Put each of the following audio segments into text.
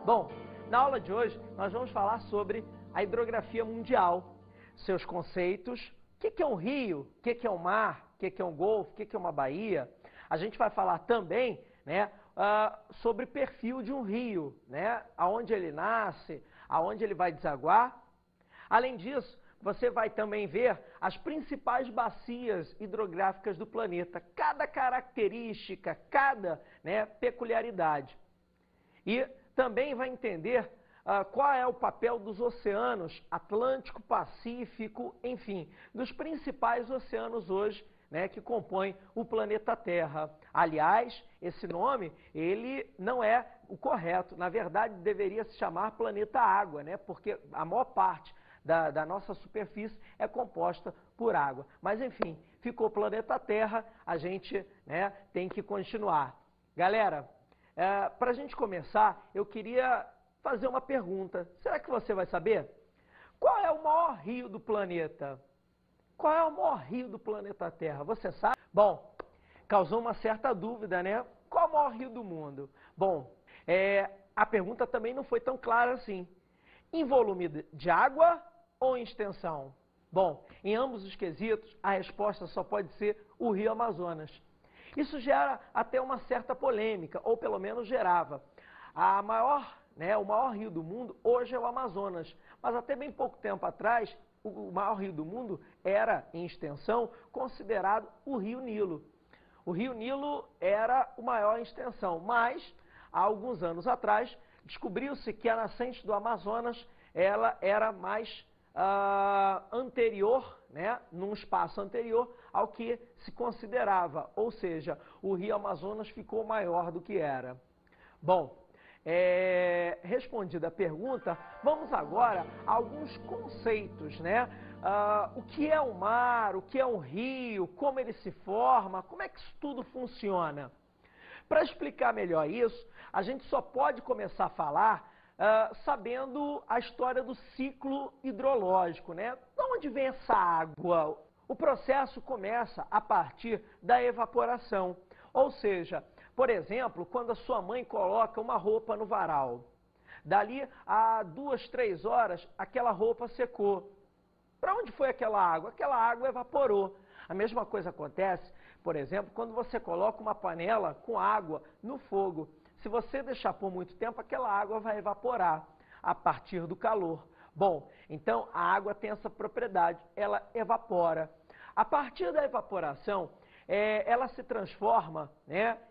Bom, na aula de hoje nós vamos falar sobre a hidrografia mundial, seus conceitos, o que é um rio, o que é um mar, o que é um golfo, o que é uma baía. A gente vai falar também, sobre o perfil de um rio, aonde ele nasce, aonde ele vai desaguar. Além disso, você vai também ver as principais bacias hidrográficas do planeta, cada característica, cada peculiaridade. E também vai entender qual é o papel dos oceanos Atlântico, Pacífico, enfim, dos principais oceanos hoje, que compõem o planeta Terra. Aliás, esse nome, ele não é o correto. Na verdade, deveria se chamar planeta Água, porque a maior parte da nossa superfície é composta por água. Mas, enfim, ficou planeta Terra, a gente tem que continuar. Galera, para a gente começar, eu queria fazer uma pergunta. Será que você vai saber? Qual é o maior rio do planeta? Qual é o maior rio do planeta Terra? Você sabe? Bom, causou uma certa dúvida, Qual é o maior rio do mundo? Bom, a pergunta também não foi tão clara assim. Em volume de água ou em extensão? Bom, em ambos os quesitos, a resposta só pode ser o Rio Amazonas. Isso gera até uma certa polêmica, ou pelo menos gerava. O maior rio do mundo hoje é o Amazonas, mas até bem pouco tempo atrás, o maior rio do mundo era, em extensão, considerado o Rio Nilo. O Rio Nilo era o maior em extensão, mas, há alguns anos atrás, descobriu-se que a nascente do Amazonas ela era mais anterior, num espaço anterior ao que se considerava, ou seja, o Rio Amazonas ficou maior do que era. Bom, respondida a pergunta, vamos agora a alguns conceitos, o que é um mar, o que é um rio, como ele se forma, como é que isso tudo funciona. Para explicar melhor isso, a gente só pode começar a falar sabendo a história do ciclo hidrológico, De onde vem essa água? O processo começa a partir da evaporação, ou seja, por exemplo, quando a sua mãe coloca uma roupa no varal, dali a 2, 3 horas aquela roupa secou. Para onde foi aquela água? Aquela água evaporou. A mesma coisa acontece, por exemplo, quando você coloca uma panela com água no fogo. Se você deixar por muito tempo, aquela água vai evaporar a partir do calor. Bom, então a água tem essa propriedade, ela evapora. A partir da evaporação, ela se transforma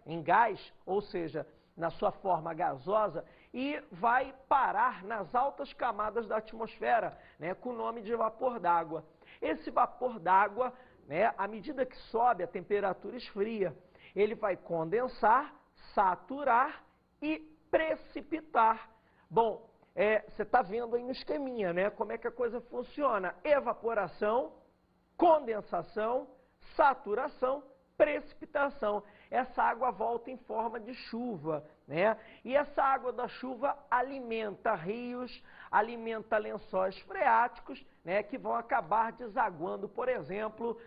em gás, ou seja, na sua forma gasosa, e vai parar nas altas camadas da atmosfera, com o nome de vapor d'água. Esse vapor d'água, à medida que sobe a temperatura esfria, ele vai condensar, saturar e precipitar. Bom, você está vendo aí no esqueminha, como é que a coisa funciona. Evaporação, condensação, saturação, precipitação. Essa água volta em forma de chuva, E essa água da chuva alimenta rios, alimenta lençóis freáticos, que vão acabar desaguando, por exemplo,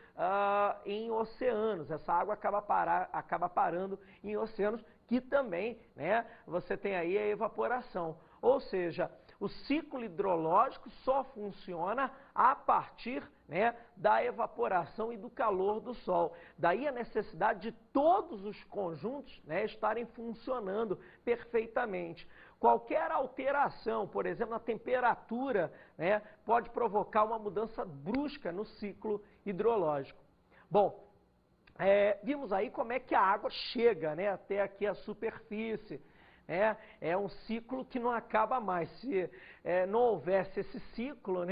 em oceanos. Essa água acaba parando em oceanos, que também, você tem aí a evaporação. Ou seja, o ciclo hidrológico só funciona a partir da evaporação e do calor do sol. Daí a necessidade de todos os conjuntos estarem funcionando perfeitamente. Qualquer alteração, por exemplo, na temperatura, pode provocar uma mudança brusca no ciclo hidrológico. Bom, vimos aí como é que a água chega até aqui a superfície. É um ciclo que não acaba mais. Se não houvesse esse ciclo,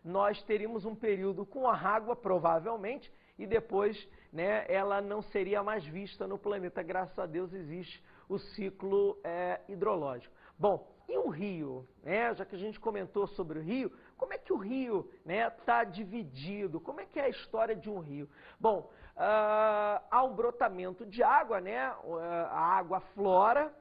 nós teríamos um período com a água, provavelmente, e depois ela não seria mais vista no planeta. Graças a Deus existe o ciclo hidrológico. Bom, e o rio? Já que a gente comentou sobre o rio, como é que o rio está dividido? Como é que é a história de um rio? Bom, há um brotamento de água, a água aflora,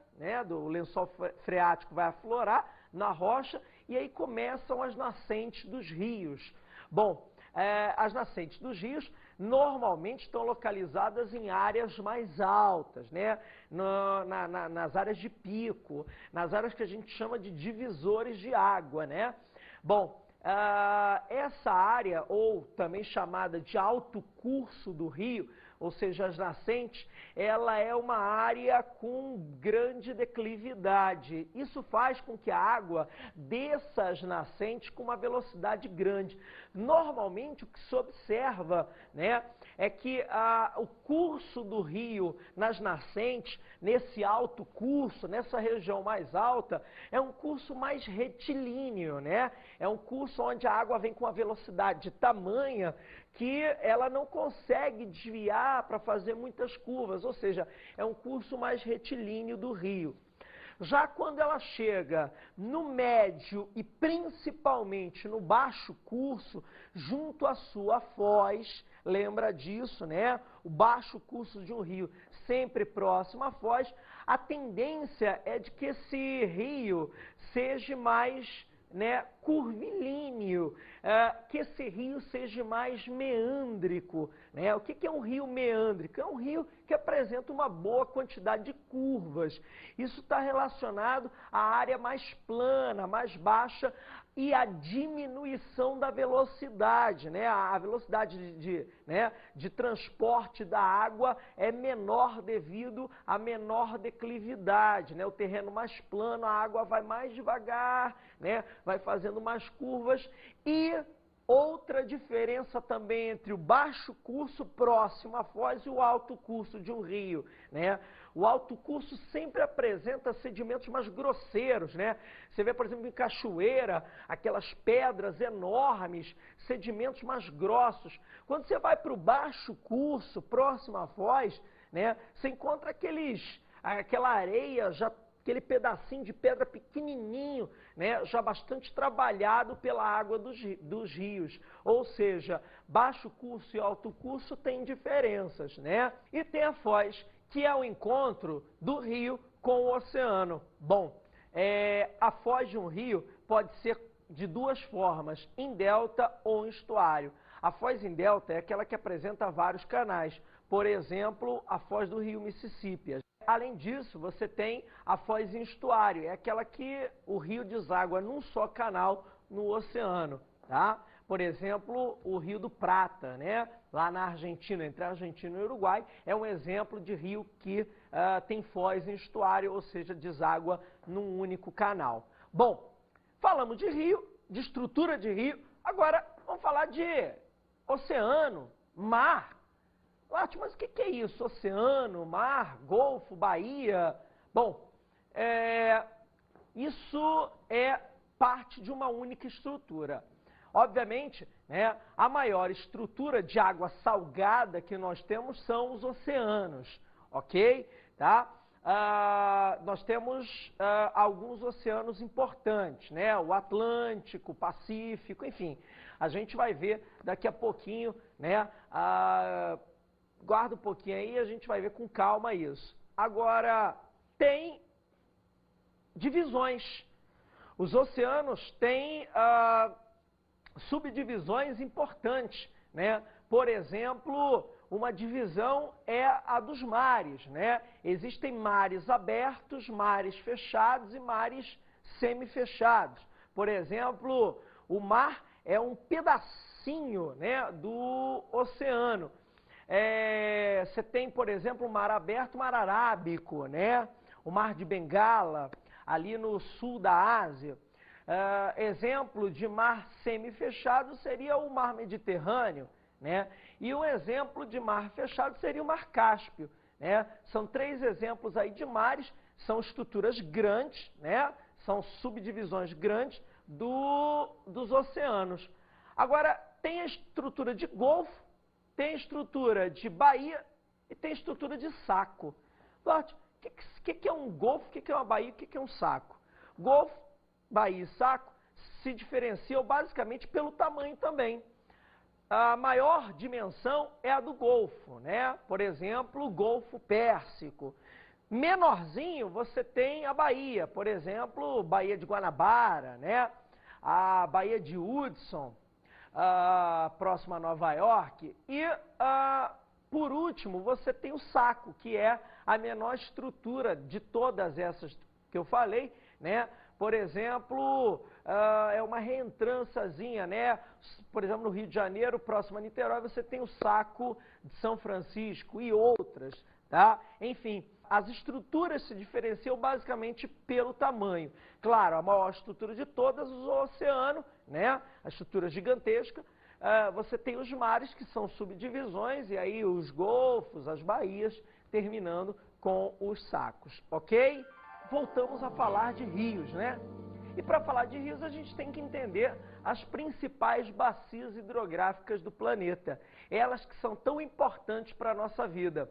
do lençol freático vai aflorar na rocha, e aí começam as nascentes dos rios. Bom, as nascentes dos rios normalmente estão localizadas em áreas mais altas, né? Nas áreas de pico, nas áreas que a gente chama de divisores de água, né? Bom, essa área, ou também chamada de alto curso do rio, ou seja, as nascentes, ela é uma área com grande declividade. Isso faz com que a água desça as nascentes com uma velocidade grande. Normalmente, o que se observa, né, é que o curso do rio nas nascentes, nesse alto curso, nessa região mais alta, é um curso mais retilíneo, né? É um curso onde a água vem com uma velocidade tamanha que ela não consegue desviar para fazer muitas curvas, ou seja, é um curso mais retilíneo do rio. Já quando ela chega no médio e principalmente no baixo curso, junto à sua foz, lembra disso, né? O baixo curso de um rio sempre próximo à foz, a tendência é de que esse rio seja mais, né, curvilíneo, que esse rio seja mais meândrico, né? O que é um rio meândrico? É um rio que apresenta uma boa quantidade de curvas. Isso está relacionado à área mais plana, mais baixa e à diminuição da velocidade, né? A velocidade de transporte da água é menor devido à menor declividade, né? O terreno mais plano, a água vai mais devagar, né? Vai fazendo mais curvas. E outra diferença também entre o baixo curso próximo à foz e o alto curso de um rio, né? O alto curso sempre apresenta sedimentos mais grosseiros, né? Você vê, por exemplo, em cachoeira, aquelas pedras enormes, sedimentos mais grossos. Quando você vai para o baixo curso, próximo à foz, né? Você encontra aquela areia já, aquele pedacinho de pedra pequenininho, né, já bastante trabalhado pela água dos rios. Ou seja, baixo curso e alto curso têm diferenças, né? E tem a foz, que é o encontro do rio com o oceano. Bom, a foz de um rio pode ser de duas formas, em delta ou em estuário. A foz em delta é aquela que apresenta vários canais. Por exemplo, a foz do rio Mississippi. Além disso, você tem a foz em estuário, é aquela que o rio deságua num só canal no oceano, tá? Por exemplo, o Rio do Prata, né? Lá na Argentina, entre a Argentina e o Uruguai, é um exemplo de rio que tem foz em estuário, ou seja, deságua num único canal. Bom, falamos de rio, de estrutura de rio, agora vamos falar de oceano, mar. Mas o que é isso? Oceano, mar, golfo, baía? Bom, isso é parte de uma única estrutura. Obviamente, né, a maior estrutura de água salgada que nós temos são os oceanos, ok? Tá? Nós temos alguns oceanos importantes, né? O Atlântico, o Pacífico, enfim. A gente vai ver daqui a pouquinho, né? Guarda um pouquinho aí, a gente vai ver com calma isso. Agora, tem divisões. Os oceanos têm subdivisões importantes, né? Por exemplo, uma divisão é a dos mares, né? Existem mares abertos, mares fechados e mares semifechados. Por exemplo, o mar é um pedacinho, né, do oceano. Você tem, por exemplo, o mar aberto, o mar Arábico, né? O mar de Bengala, ali no sul da Ásia. Exemplo de mar semifechado seria o mar Mediterrâneo, né? E um exemplo de mar fechado seria o mar Cáspio, né? São três exemplos aí de mares, são estruturas grandes, né? São subdivisões grandes dos oceanos. Agora, tem a estrutura de golfo, tem estrutura de baía e tem estrutura de saco. Duarte, o que é um golfo, o que é uma baía, o que é um saco? Golfo, baía e saco se diferenciam basicamente pelo tamanho também. A maior dimensão é a do golfo, né? Por exemplo, o Golfo Pérsico. Menorzinho, você tem a baía, por exemplo, Baía de Guanabara, né? A Baía de Hudson. próximo a Nova York. E, por último, você tem o Saco, que é a menor estrutura de todas essas que eu falei, né? Por exemplo, é uma reentrançazinha, né? Por exemplo, no Rio de Janeiro, próximo a Niterói, você tem o Saco de São Francisco e outras, tá? Enfim, as estruturas se diferenciam basicamente pelo tamanho. Claro, a maior estrutura de todas, o oceano, né? A estrutura gigantesca. Você tem os mares, que são subdivisões, e aí os golfos, as baías, terminando com os sacos, ok? Voltamos a falar de rios, né? E para falar de rios, a gente tem que entender as principais bacias hidrográficas do planeta. Elas que são tão importantes para a nossa vida.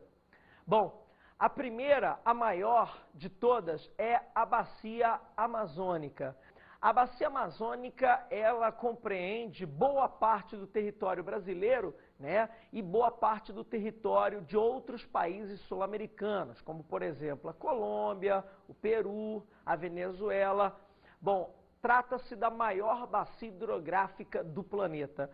Bom, a primeira, a maior de todas, é a Bacia Amazônica. A Bacia Amazônica, ela compreende boa parte do território brasileiro, né, e boa parte do território de outros países sul-americanos, como, por exemplo, a Colômbia, o Peru, a Venezuela. Bom, trata-se da maior bacia hidrográfica do planeta.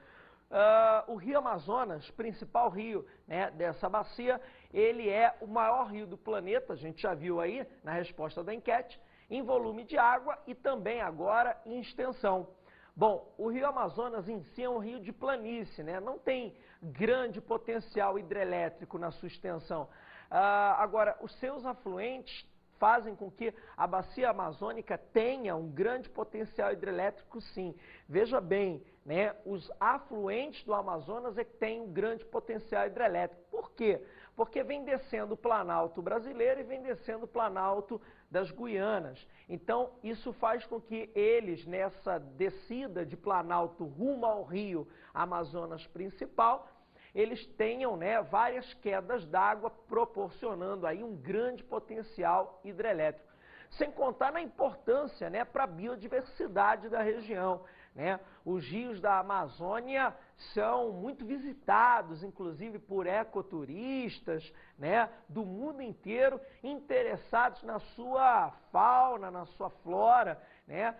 O Rio Amazonas, principal rio, né, dessa bacia, ele é o maior rio do planeta, a gente já viu aí na resposta da enquete, em volume de água e também agora em extensão. Bom, o Rio Amazonas em si é um rio de planície, né? Não tem grande potencial hidrelétrico na sua extensão. Agora, os seus afluentes fazem com que a bacia amazônica tenha um grande potencial hidrelétrico, sim. Veja bem, né? Os afluentes do Amazonas é que têm um grande potencial hidrelétrico. Por quê? Porque vem descendo o Planalto brasileiro e vem descendo o Planalto das Guianas. Então, isso faz com que eles, nessa descida de Planalto rumo ao rio Amazonas principal, eles tenham, né, várias quedas d'água, proporcionando aí um grande potencial hidrelétrico. Sem contar na importância, né, para a biodiversidade da região, né? Os rios da Amazônia são muito visitados, inclusive por ecoturistas, né, do mundo inteiro, interessados na sua fauna, na sua flora, né?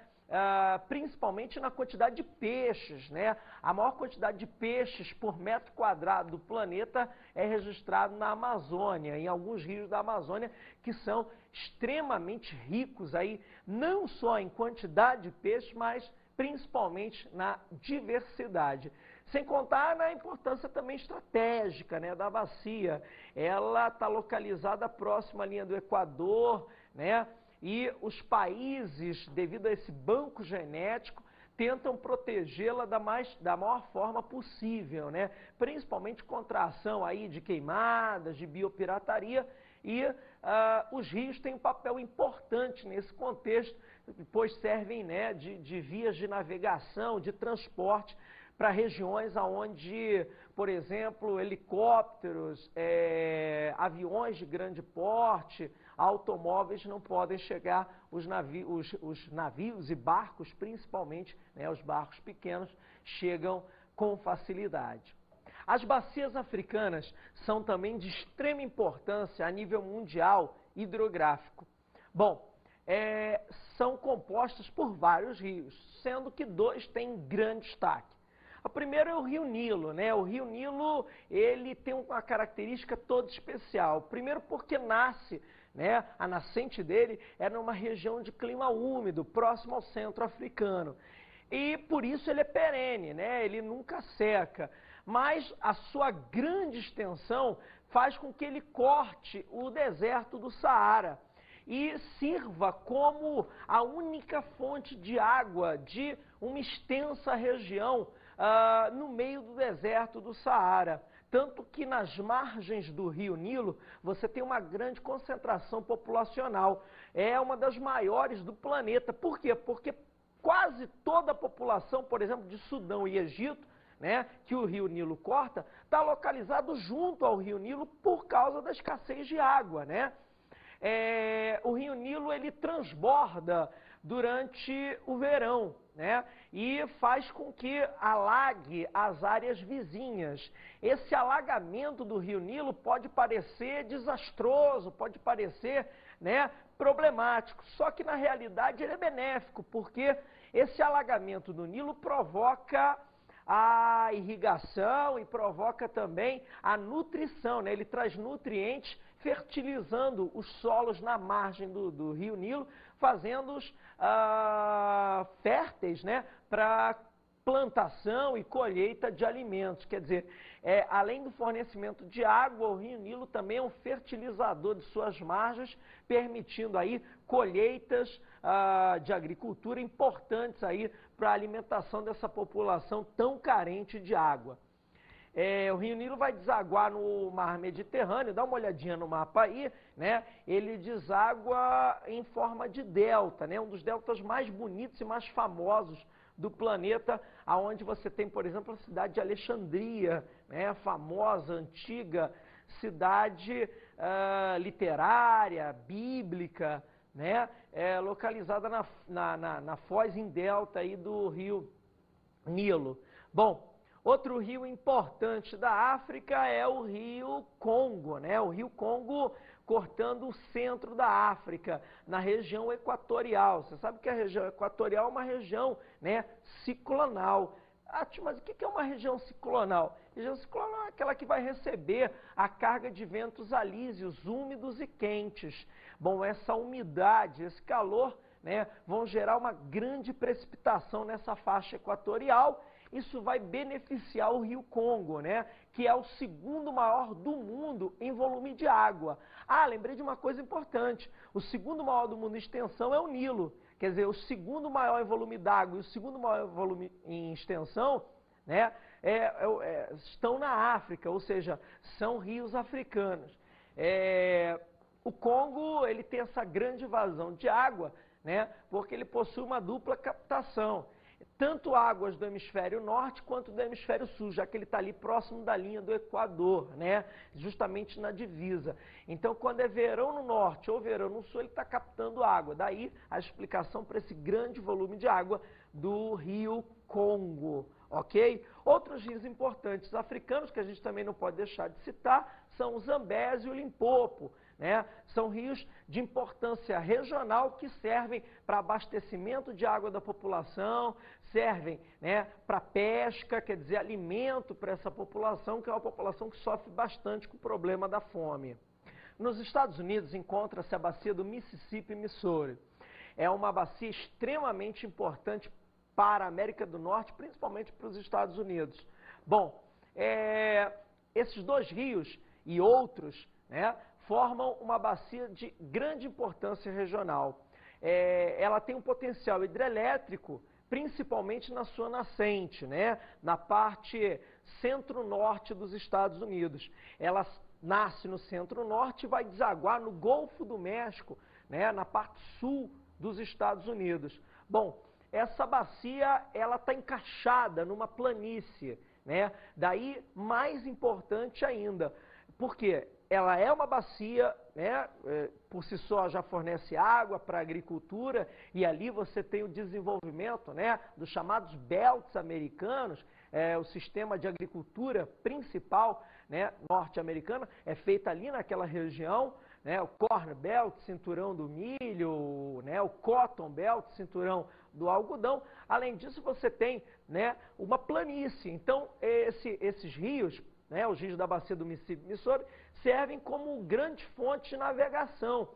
Principalmente na quantidade de peixes, né? A maior quantidade de peixes por metro quadrado do planeta é registrado na Amazônia, em alguns rios da Amazônia, que são extremamente ricos aí, não só em quantidade de peixes, mas principalmente na diversidade. Sem contar na importância também estratégica, né, da bacia. Ela está localizada próxima à linha do Equador, né? E os países, devido a esse banco genético, tentam protegê-la da maior forma possível, né? Principalmente contra a ação aí de queimadas, de biopirataria, e os rios têm um papel importante nesse contexto, pois servem, né, de vias de navegação, de transporte para regiões onde, por exemplo, helicópteros, aviões de grande porte, automóveis não podem chegar, os navios e barcos, principalmente, né, os barcos pequenos, chegam com facilidade. As bacias africanas são também de extrema importância a nível mundial hidrográfico. Bom, são compostas por vários rios, sendo que dois têm grande destaque. O primeiro é o Rio Nilo, né? O Rio Nilo, ele tem uma característica toda especial. Primeiro porque nasce, né? A nascente dele é numa região de clima úmido, próximo ao centro africano. E por isso ele é perene, né? Ele nunca seca. Mas a sua grande extensão faz com que ele corte o deserto do Saara e sirva como a única fonte de água de uma extensa região no meio do deserto do Saara. Tanto que nas margens do Rio Nilo você tem uma grande concentração populacional. É uma das maiores do planeta. Por quê? Porque quase toda a população, por exemplo, de Sudão e Egito, né, que o Rio Nilo corta, está localizado junto ao Rio Nilo por causa da escassez de água, né? O Rio Nilo, ele transborda durante o verão, né? E faz com que alague as áreas vizinhas. Esse alagamento do Rio Nilo pode parecer desastroso, pode parecer, né, problemático, só que na realidade ele é benéfico, porque esse alagamento do Nilo provoca a irrigação e provoca também a nutrição, né? Ele traz nutrientes fertilizando os solos na margem do rio Nilo, fazendo-os férteis, né? Para plantação e colheita de alimentos. Quer dizer, além do fornecimento de água, o rio Nilo também é um fertilizador de suas margens, permitindo aí colheitas de agricultura importantes aí para a alimentação dessa população tão carente de água. O rio Nilo vai desaguar no mar Mediterrâneo, dá uma olhadinha no mapa aí, né? Ele deságua em forma de delta, né? Um dos deltas mais bonitos e mais famosos do planeta, aonde você tem, por exemplo, a cidade de Alexandria, né? A famosa, antiga cidade literária, bíblica, né? Localizada na foz em delta aí do rio Nilo. Bom, outro rio importante da África é o rio Congo, né? O rio Congo cortando o centro da África, na região equatorial. Você sabe que a região equatorial é uma região, né, ciclonal. Mas o que é uma região ciclonal? Região ciclonal é aquela que vai receber a carga de ventos alísios, úmidos e quentes. Bom, essa umidade, esse calor, né, vão gerar uma grande precipitação nessa faixa equatorial. Isso vai beneficiar o rio Congo, né, que é o segundo maior do mundo em volume de água. Lembrei de uma coisa importante. O segundo maior do mundo em extensão é o Nilo. Quer dizer, o segundo maior em volume d'água e o segundo maior volume em extensão, né, estão na África, ou seja, são rios africanos. O Congo, ele tem essa grande vazão de água, né, porque ele possui uma dupla captação. Tanto águas do hemisfério norte quanto do hemisfério sul, já que ele está ali próximo da linha do Equador, né? Justamente na divisa. Então, quando é verão no norte ou verão no sul, ele está captando água. Daí a explicação para esse grande volume de água do rio Congo, ok? Outros rios importantes africanos, que a gente também não pode deixar de citar, são o Zambézio e o Limpopo, né? São rios de importância regional que servem para abastecimento de água da população, servem, né, para pesca, quer dizer, alimento para essa população, que é uma população que sofre bastante com o problema da fome. Nos Estados Unidos encontra-se a bacia do Mississippi e Missouri. É uma bacia extremamente importante para a América do Norte, principalmente para os Estados Unidos. Bom, esses dois rios e outros, né, formam uma bacia de grande importância regional. Ela tem um potencial hidrelétrico, principalmente na sua nascente, né, na parte centro-norte dos Estados Unidos. Ela nasce no centro-norte e vai desaguar no Golfo do México, né, na parte sul dos Estados Unidos. Bom, essa bacia ela está encaixada numa planície, né? Daí mais importante ainda, porque ela é uma bacia, né, por si só já fornece água para a agricultura e ali você tem o desenvolvimento, né, dos chamados belts americanos, o sistema de agricultura principal, né, norte-americana é feita ali naquela região, né, o Corn Belt, cinturão do milho, né, o Cotton Belt, cinturão do algodão. Além disso, você tem, né, uma planície. Então, esses rios, né, os rios da bacia do Mississippi e Missouri, servem como grande fonte de navegação.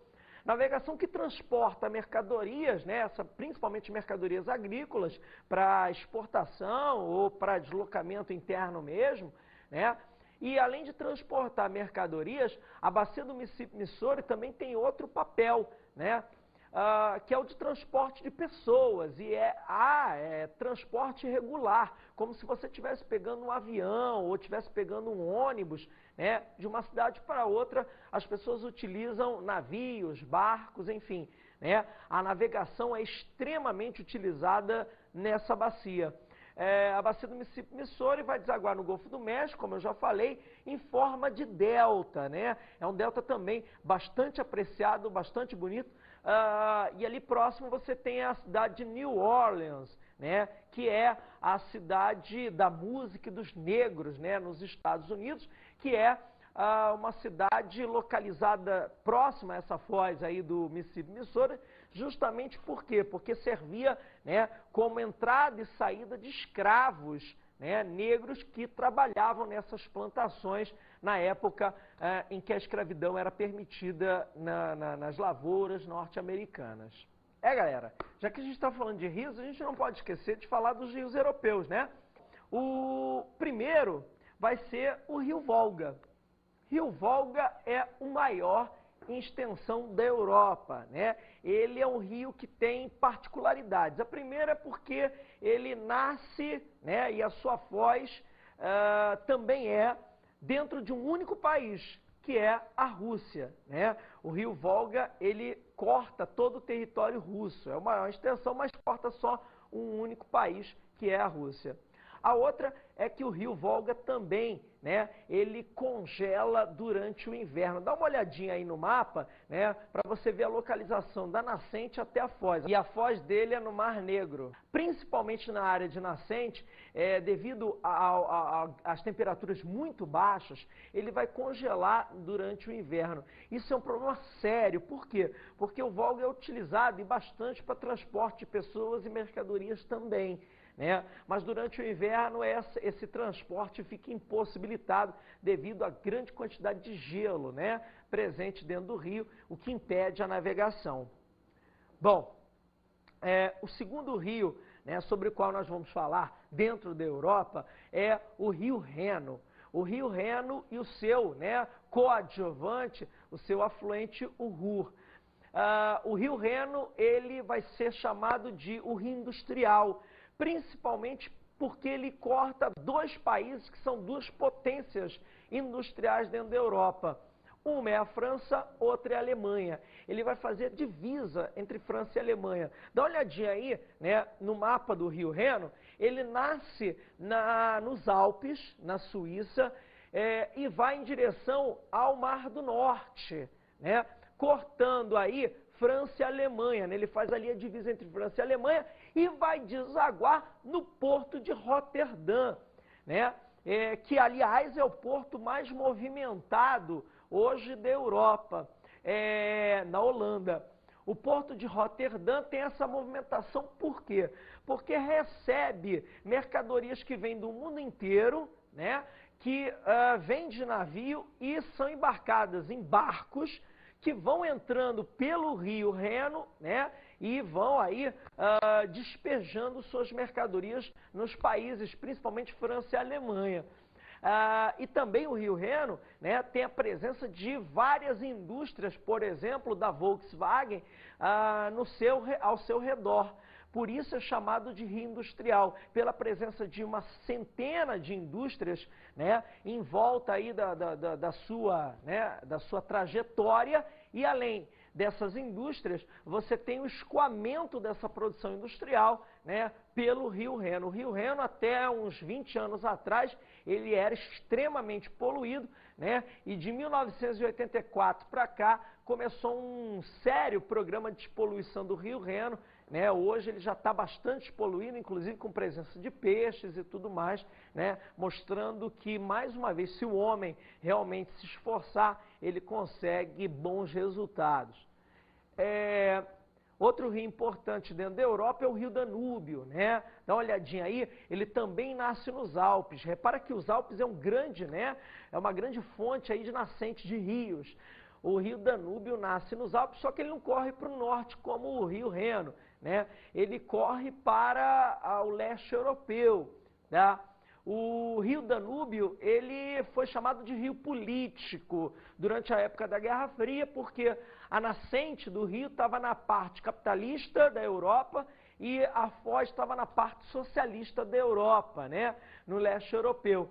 Navegação que transporta mercadorias, né, principalmente mercadorias agrícolas, para exportação ou para deslocamento interno mesmo, né? E além de transportar mercadorias, a bacia do Mississippi e Missouri também tem outro papel, né? Que é o de transporte de pessoas, e é transporte regular, como se você estivesse pegando um avião ou estivesse pegando um ônibus, né, de uma cidade para outra. As pessoas utilizam navios, barcos, enfim, né, a navegação é extremamente utilizada nessa bacia. A bacia do Mississippi Missouri vai desaguar no Golfo do México, como eu já falei, em forma de delta, né? É um delta também bastante apreciado, bastante bonito. E ali próximo você tem a cidade de New Orleans, né? Que é a cidade da música e dos negros, né? Nos Estados Unidos, que é uma cidade localizada próxima a essa foz aí do Mississippi Missouri, justamente por quê? Porque servia, né, como entrada e saída de escravos, né, negros que trabalhavam nessas plantações na época em que a escravidão era permitida nas lavouras norte-americanas. Galera, já que a gente está falando de rios, a gente não pode esquecer de falar dos rios europeus, né? O primeiro vai ser o Rio Volga. Rio Volga é o maior em extensão da Europa, né? Ele é um rio que tem particularidades. A primeira é porque ele nasce, né, e a sua foz também é dentro de um único país, que é a Rússia, né? O rio Volga, ele corta todo o território russo. É uma extensão, mas corta só um único país, que é a Rússia. A outra é que o rio Volga também, né, ele congela durante o inverno. Dá uma olhadinha aí no mapa, né, para você ver a localização da nascente até a foz. E a foz dele é no Mar Negro. Principalmente na área de nascente, devido às temperaturas muito baixas, ele vai congelar durante o inverno. Isso é um problema sério. Por quê? Porque o Volga é utilizado e bastante para transporte de pessoas e mercadorias também, né? Mas durante o inverno esse transporte fica impossibilitado devido à grande quantidade de gelo, né, presente dentro do rio, o que impede a navegação. Bom, o segundo rio, né, sobre o qual nós vamos falar dentro da Europa é o Rio Reno. O Rio Reno e o seu, né, coadjuvante, o seu afluente, o Ruhr. O Rio Reno, ele vai ser chamado de o Rio Industrial, principalmente porque ele corta dois países que são duas potências industriais dentro da Europa. Uma é a França, outra é a Alemanha. Ele vai fazer divisa entre França e Alemanha. Dá uma olhadinha aí, né, no mapa do Rio Reno. Ele nasce nos Alpes, na Suíça, e vai em direção ao Mar do Norte, né, cortando aí França e Alemanha, né? Ele faz ali a divisa entre França e Alemanha e vai desaguar no porto de Roterdã, né? Que, aliás, é o porto mais movimentado hoje da Europa, na Holanda. O porto de Roterdã tem essa movimentação por quê? Porque recebe mercadorias que vêm do mundo inteiro, né? Que vêm de navio e são embarcadas em barcos que vão entrando pelo Rio Reno, né, e vão aí despejando suas mercadorias nos países, principalmente França e Alemanha. E também o Rio Reno, né, tem a presença de várias indústrias, por exemplo, da Volkswagen, ao seu redor. Por isso é chamado de Rio Industrial, pela presença de uma centena de indústrias, né, em volta aí da sua trajetória, e além dessas indústrias, você tem o escoamento dessa produção industrial, né, pelo Rio Reno. O Rio Reno, até uns 20 anos atrás, ele era extremamente poluído, né, e de 1984 para cá começou um sério programa de despoluição do Rio Reno, né? Hoje ele já está bastante poluído, inclusive com presença de peixes e tudo mais, né? Mostrando que, mais uma vez, se o homem realmente se esforçar, ele consegue bons resultados. Outro rio importante dentro da Europa é o Rio Danúbio, né? Dá uma olhadinha aí, ele também nasce nos Alpes. Repara que os Alpes é uma grande fonte aí de nascente de rios. O Rio Danúbio nasce nos Alpes, só que ele não corre para o norte como o Rio Reno, né? Ele corre para o leste europeu, tá? O Rio Danúbio, ele foi chamado de rio político durante a época da Guerra Fria, porque a nascente do rio estava na parte capitalista da Europa e a foz estava na parte socialista da Europa, né? No leste europeu.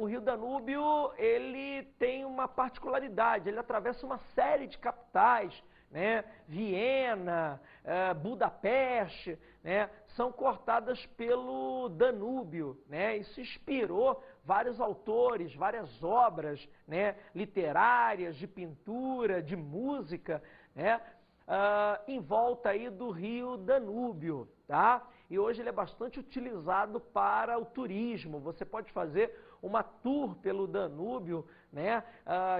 O Rio Danúbio, ele tem uma particularidade, ele atravessa uma série de capitais, né? Viena, Budapeste, né? São cortadas pelo Danúbio, né? Isso inspirou vários autores, várias obras, né, literárias, de pintura, de música, né? Em volta aí do Rio Danúbio, tá? E hoje ele é bastante utilizado para o turismo. Você pode fazer uma tour pelo Danúbio, né,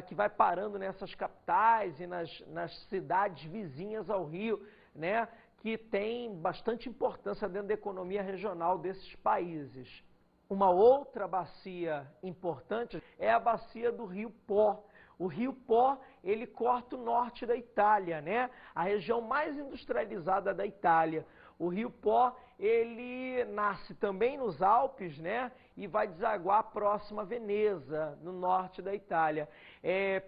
que vai parando nessas capitais e nas cidades vizinhas ao rio, né, que tem bastante importância dentro da economia regional desses países. Uma outra bacia importante é a bacia do Rio Pó. O Rio Pó, ele corta o norte da Itália, né? A região mais industrializada da Itália. O Rio Pó, ele nasce também nos Alpes, né? E vai desaguar próximo a Veneza, no norte da Itália,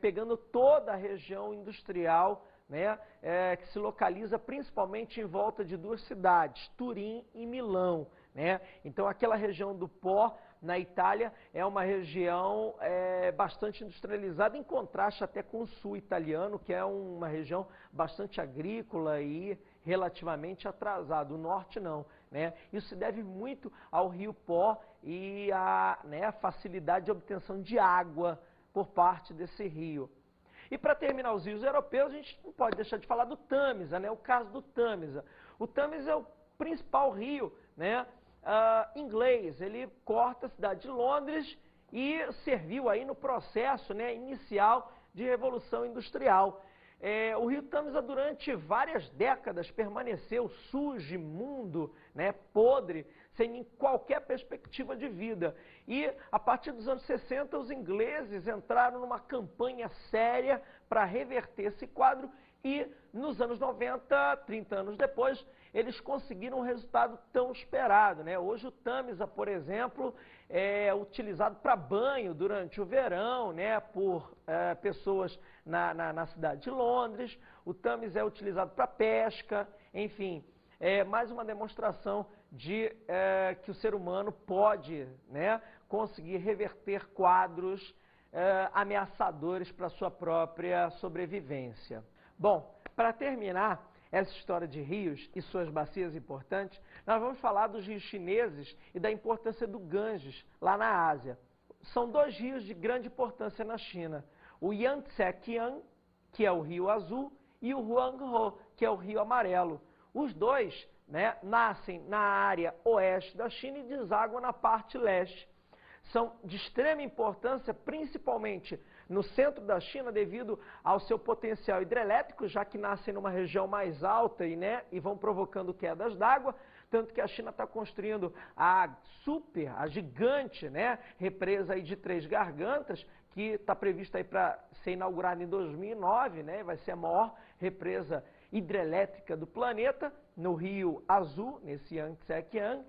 pegando toda a região industrial, né? Que se localiza principalmente em volta de duas cidades, Turim e Milão, né? Então, aquela região do Pó, na Itália, é uma região bastante industrializada, em contraste até com o sul italiano, que é uma região bastante agrícola e relativamente atrasada. O norte não, né? Isso se deve muito ao Rio Pó e à facilidade de obtenção de água por parte desse rio. E para terminar os rios europeus, a gente não pode deixar de falar do Tâmisa, né? O caso do Tâmisa. O Tâmisa é o principal rio, né? Inglês, ele corta a cidade de Londres e serviu aí no processo, né, inicial de Revolução Industrial. O rio Tâmisa durante várias décadas permaneceu sujo, imundo, né, podre, sem qualquer perspectiva de vida. E a partir dos anos 60 os ingleses entraram numa campanha séria para reverter esse quadro e nos anos 90, 30 anos depois, eles conseguiram um resultado tão esperado, né? Hoje o Tâmisa, por exemplo, é utilizado para banho durante o verão, né? Por pessoas na cidade de Londres. O Tâmisa é utilizado para pesca, enfim, é mais uma demonstração de que o ser humano pode, né, conseguir reverter quadros ameaçadores para a sua própria sobrevivência. Bom, para terminar essa história de rios e suas bacias importantes, nós vamos falar dos rios chineses e da importância do Ganges, lá na Ásia. São dois rios de grande importância na China. O Yangtze-Kiang, que é o rio azul, e o Huanghe, que é o rio amarelo. Os dois, né, nascem na área oeste da China e desaguam na parte leste. São de extrema importância, principalmente no centro da China, devido ao seu potencial hidrelétrico, já que nascem numa região mais alta e vão provocando quedas d'água, tanto que a China está construindo a gigante, né, represa aí de Três Gargantas, que está prevista aí para ser inaugurada em 2009, né, vai ser a maior represa hidrelétrica do planeta, no Rio Azul, nesse Yangtze-Kiang.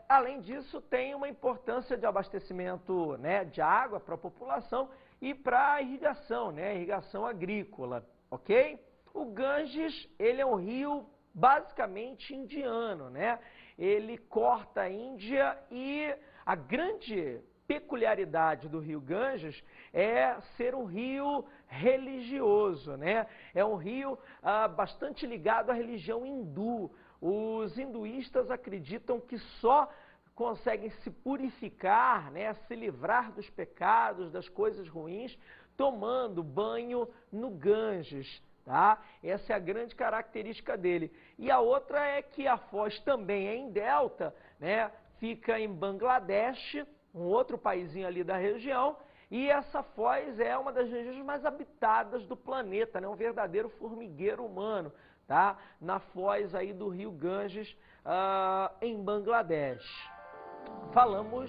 Além disso, tem uma importância de abastecimento, né, de água para a população e para a irrigação, né, irrigação agrícola, ok? O Ganges, ele é um rio basicamente indiano, né? Ele corta a Índia e a grande peculiaridade do rio Ganges é ser um rio religioso, né? É um rio bastante ligado à religião hindu. Os hinduístas acreditam que só conseguem se purificar, né, se livrar dos pecados, das coisas ruins, tomando banho no Ganges, tá? Essa é a grande característica dele. E a outra é que a foz também é em delta, né? Fica em Bangladesh, um outro paizinho ali da região, e essa foz é uma das regiões mais habitadas do planeta, né? Um verdadeiro formigueiro humano, tá? Na foz aí do rio Ganges, em Bangladesh. Falamos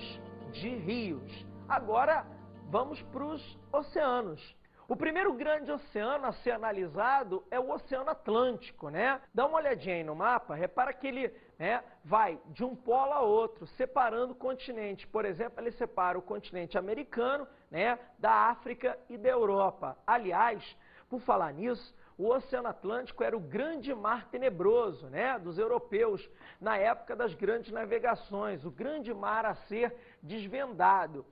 de rios. Agora vamos para os oceanos. O primeiro grande oceano a ser analisado é o Oceano Atlântico, né? Dá uma olhadinha aí no mapa, repara que ele, né, vai de um polo a outro, separando o continente. Por exemplo, ele separa o continente americano, né, da África e da Europa. Aliás, por falar nisso, o Oceano Atlântico era o grande mar tenebroso, né, dos europeus, na época das grandes navegações, o grande mar a ser desvendado.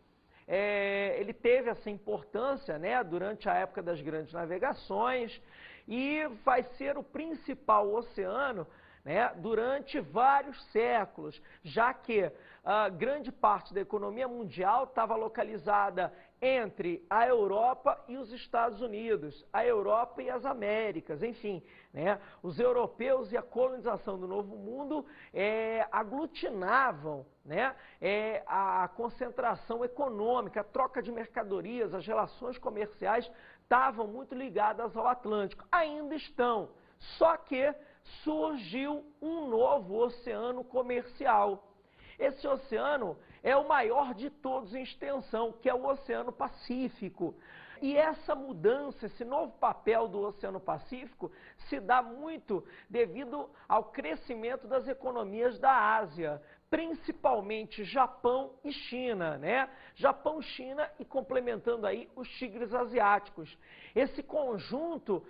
Ele teve essa importância, né, durante a época das grandes navegações e vai ser o principal oceano, né, durante vários séculos, já que grande parte da economia mundial estava localizada entre a Europa e os Estados Unidos, a Europa e as Américas, enfim, né, os europeus e a colonização do Novo Mundo aglutinavam, né, a concentração econômica, a troca de mercadorias, as relações comerciais estavam muito ligadas ao Atlântico, ainda estão, só que surgiu um novo oceano comercial. Esse oceano é o maior de todos em extensão, que é o Oceano Pacífico. E essa mudança, esse novo papel do Oceano Pacífico se dá muito devido ao crescimento das economias da Ásia, principalmente Japão e China, né? Japão, China e complementando aí os tigres asiáticos. Esse conjunto,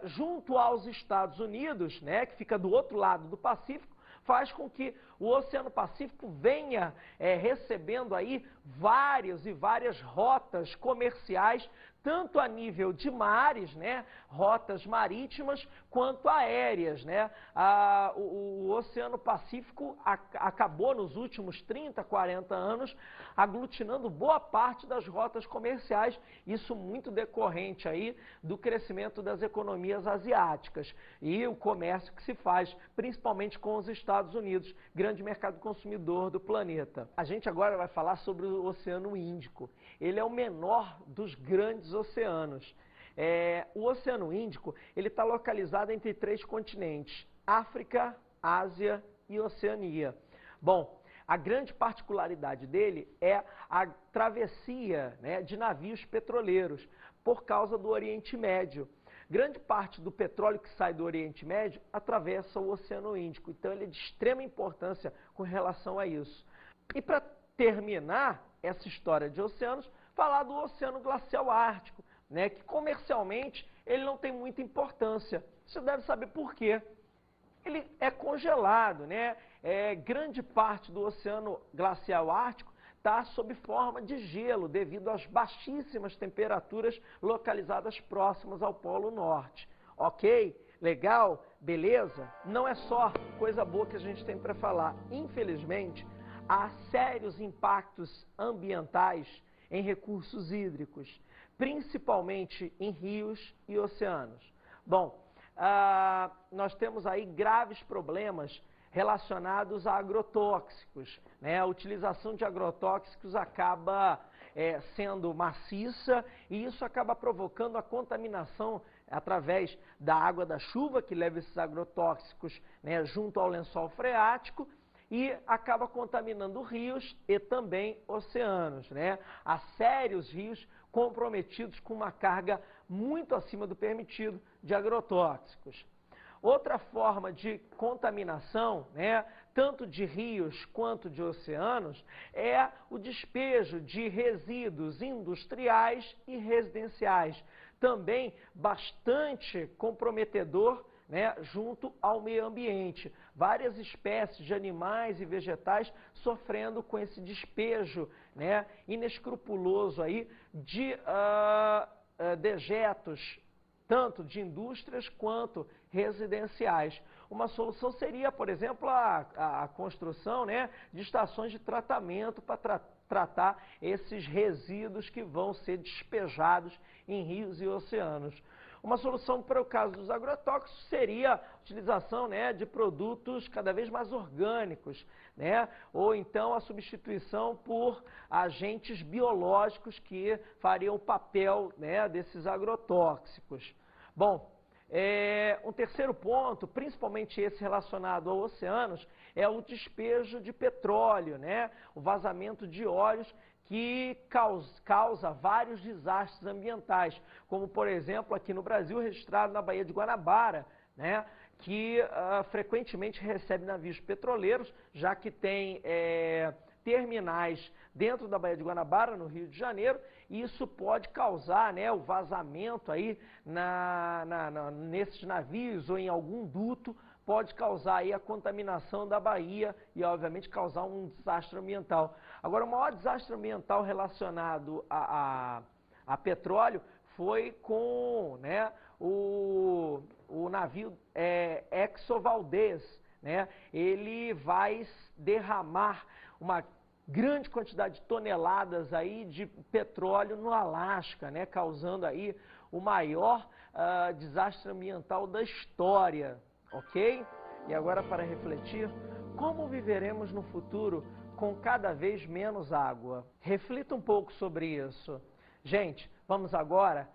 junto aos Estados Unidos, né, que fica do outro lado do Pacífico, faz com que o Oceano Pacífico venha recebendo aí várias rotas comerciais, tanto a nível de mares, né, rotas marítimas, quanto aéreas, né? O Oceano Pacífico acabou nos últimos 30, 40 anos aglutinando boa parte das rotas comerciais, isso muito decorrente aí do crescimento das economias asiáticas e o comércio que se faz, principalmente com os Estados Unidos, grande mercado consumidor do planeta. A gente agora vai falar sobre o Oceano Índico. Ele é o menor dos grandes oceanos. O Oceano Índico ele está localizado entre 3 continentes, África, Ásia e Oceania. Bom, a grande particularidade dele é a travessia, né, de navios petroleiros por causa do Oriente Médio. Grande parte do petróleo que sai do Oriente Médio atravessa o Oceano Índico, então ele é de extrema importância com relação a isso. E para terminar essa história de oceanos, falar do Oceano Glacial Ártico, né, que comercialmente ele não tem muita importância. Você deve saber por quê. Ele é congelado, né? Grande parte do Oceano Glacial Ártico está sob forma de gelo devido às baixíssimas temperaturas localizadas próximas ao Polo Norte. Ok? Legal? Beleza? Não é só coisa boa que a gente tem para falar. Infelizmente, há sérios impactos ambientais em recursos hídricos, principalmente em rios e oceanos. Bom, nós temos aí graves problemas relacionados a agrotóxicos, né? A utilização de agrotóxicos acaba sendo maciça e isso acaba provocando a contaminação através da água da chuva que leva esses agrotóxicos, né, junto ao lençol freático e acaba contaminando rios e também oceanos, né? Há sérios rios comprometidos com uma carga muito acima do permitido de agrotóxicos. Outra forma de contaminação, né, tanto de rios quanto de oceanos, é o despejo de resíduos industriais e residenciais, também bastante comprometedor, né, junto ao meio ambiente. Várias espécies de animais e vegetais sofrendo com esse despejo, né, inescrupuloso aí de dejetos, tanto de indústrias quanto residenciais. Uma solução seria, por exemplo, a construção, né, de estações de tratamento para tratar esses resíduos que vão ser despejados em rios e oceanos. Uma solução para o caso dos agrotóxicos seria a utilização, né, de produtos cada vez mais orgânicos, né, ou então a substituição por agentes biológicos que fariam o papel, né, desses agrotóxicos. Bom, um terceiro ponto, principalmente esse relacionado aos oceanos, é o despejo de petróleo, né, o vazamento de óleos que causa vários desastres ambientais, como, por exemplo, aqui no Brasil, registrado na Baía de Guanabara, né, que frequentemente recebe navios petroleiros, já que tem terminais dentro da Baía de Guanabara, no Rio de Janeiro, e isso pode causar, né, o vazamento aí nesses navios ou em algum duto, pode causar aí a contaminação da baía e, obviamente, causar um desastre ambiental. Agora, o maior desastre ambiental relacionado a petróleo foi com, né, o navio Exxon Valdez, né? Ele vai derramar uma grande quantidade de toneladas aí de petróleo no Alasca, né, causando aí o maior desastre ambiental da história, ok? E agora, para refletir, como viveremos no futuro com cada vez menos água? Reflita um pouco sobre isso. Gente, vamos agora